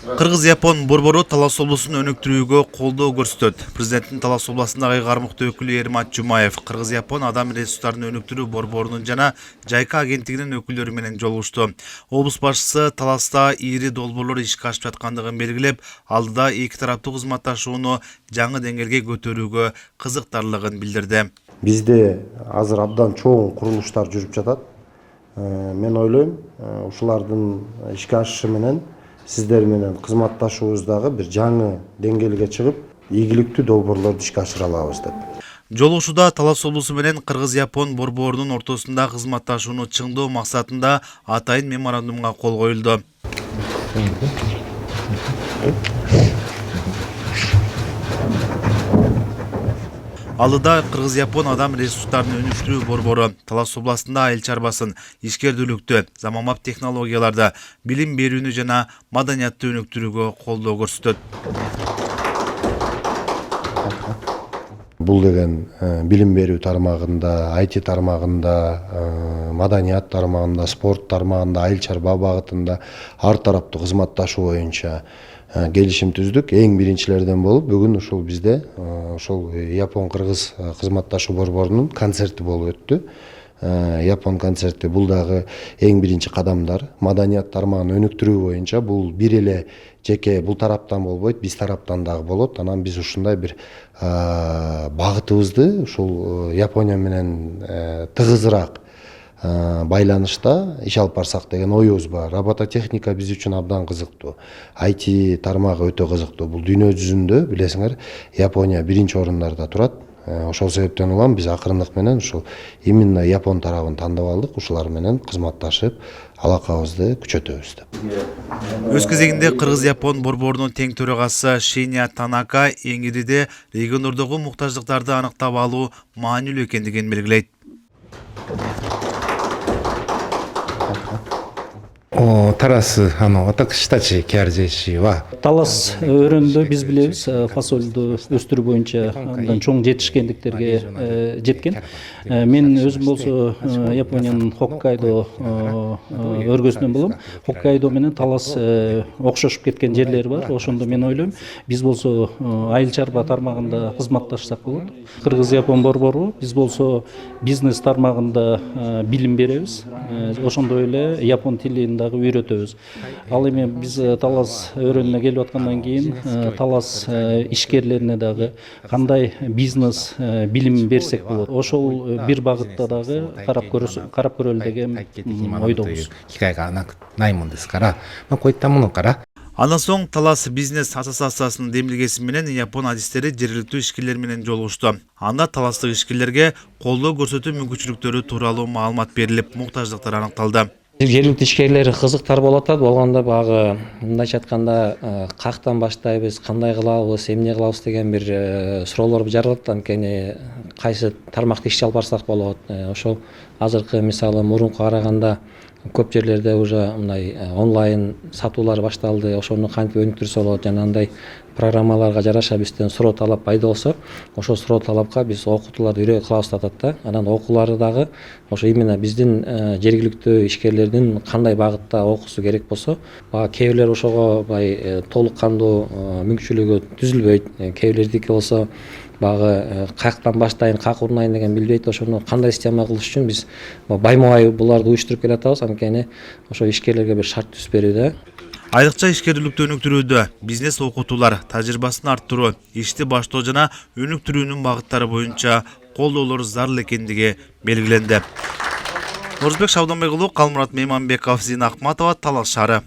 Кыргыз-Япон борбору Талас облусун өнүктүрүүгө колдоо көрсөтөт. Президенттин Талас областындагы кармыктуу өкүлү Эрмат Жумаев Кыргыз-Япон адам ресурстарын өнүктүрүү борборунун жана Жайка агенттигинин өкүлдөрү менен жолугушту. Облус башчысы Таласта ири долбоорлор ишке ашып жаткандыгын белгилеп, алдыда эки тараптуу кызматташууну жаңы деңгээлге көтөрүүгө кызыктарлыгын билдирди. Бизде азыр абдан чоң курулуштар жүрүп жатат. Мен ойлойм, ушулардын ишке ашышы менен сиздер менен кызматташуубуздагы бир жаңы деңгээлге чыгып, ийгиликтүү долбоорлорду ишке ашыра алабыз деп. Жолугушууда Талас облусу менен Кыргыз-Япон борборунун ортосунда кызматташууну чыңдоо максатында атайын меморандумга кол коюлду. Алдыда Кыргыз-Япон адам ресурстарын өнүктүрүү борбору Талас областында айыл чарбасын, ишкердүүлүктү, заманбап технологияларды, билим берүүнү жана маданиятты өнүктүрүүгө колдоо көрсөтөт. Бул деген билим берүү тармагында, IT тармагында, маданият тармагында, спорт тармагында, айыл чарба багытында ар тараптуу кызматташуу боюнча келишим түздүк. Эң биринчилерден болуп, бүгүн ушул бизде ошол Япон-Кыргыз кызматташуу борборунун концерти болуп өттү. Япон концерти бул дагы эң биринчи кадамдар. Маданият тармагын өнүктүрүү боюнча бул бир эле жеке бул тараптан болбойт, биз тараптан дагы болот. Анан биз ушундай бир багытыбызды ушул Япония менен тыгызыраак байланышта иш алып барсак деген оюбуз бар. Робототехника биз үчүн абдан кызыктуу. IT тармагы өтө кызыктуу. Бул дүйнө жүзүндө билесиңер, Япония биринчи орундарда турат. Ошол себептен улам биз акырындык менен ушул именно Япон тарабын тандап алдык. Ушулар менен кызматташып, алакабызды күчөтөбүз деп. Өз кезегинде Кыргыз-Япон борборунун тең төрагасы Шиня Танака эң ириде региондордогу муктаждыктарды аныктап алуу маанилүү экендигин белгилейт. Талас, Талас өрөндө биз билебиз, фасолду өстүрүү боюнча андан чоң жетишкендиктерге жеткен. Мен өзүм болсо Япониянын Хоккайдо өргөсүнөн болом. Хоккайдо менен Талас окшошуп кеткен жерлери бар. Ошондо мен ойлойм, биз болсо айыл чарба тармагында кызматташсак болот. Кыргыз-Япон борбору биз болсо бизнес тармагында билим беребиз. Ошондой эле япон тилин дагы үйрөтөбүз. Ал эми биз Талас өрөөнүнө келип аткандан кийин Талас ишкерлерине дагы кандай бизнес билим берсек болот. Ошол бир багытта дагы карап көрөлү деген ойдобуз. Андан соң Талас бизнес ассоциациясынын демилгеси менен Япон адистери жергиликтүү ишкерлер менен жолугушту. Анда таластык ишкерлерге колдоо көрсөтүү мүмкүнчүлүктөрү тууралуу маалымат берилип, муктаждыктар аныкталды. Жергиликтүү ишкерлер кызыктар болуп атат. Болгондо багы мындайча айтканда каяктан баштайбыз, кандай кылабыз, эмне кылабыз деген бир суроолор жаралат. Анткени кайсы тармакта иш алып барсак болот. Ошол азыркы мисалы мурунку караганда көп жерлерде уже мындай онлайн сатуулар башталды. Ошону кантип өнүктүрсө болот, жана андай программаларга жараша бизден суроо талап пайда болсо, ошол суроо талапка биз окутууларды үйрөтүп кылабыз атат да. Анан окууларды дагы ошо именно биздин жергиликтүү ишкерлердин кандай багытта окуусу керек болсо, кээ бирлер ошого толук кандуу мүмкүнчүлүгү түзүлбөйт. Кээ бирлердики болсо багы каяктан баштайын, каяка урунайын деген билбейт. Ошону кандай система кылыш үчүн биз байма-бай буларды уюштуруп келатабыз. Анткени ошо ишкерлерге бир шарт түзүп берүүдө. Айрыкча ишкерлүүлүктү өнүктүрүүдө бизнес окутуулар, тажрыйбасын арттыруу, ишти баштоо жана өнүктүрүүнүн багыттары боюнча колдоолор зарыл экендиги белгиленди. Орузбек Шабданбайгулу, Калмурат Мейманбеков, Зина Акматова, Талас шаары.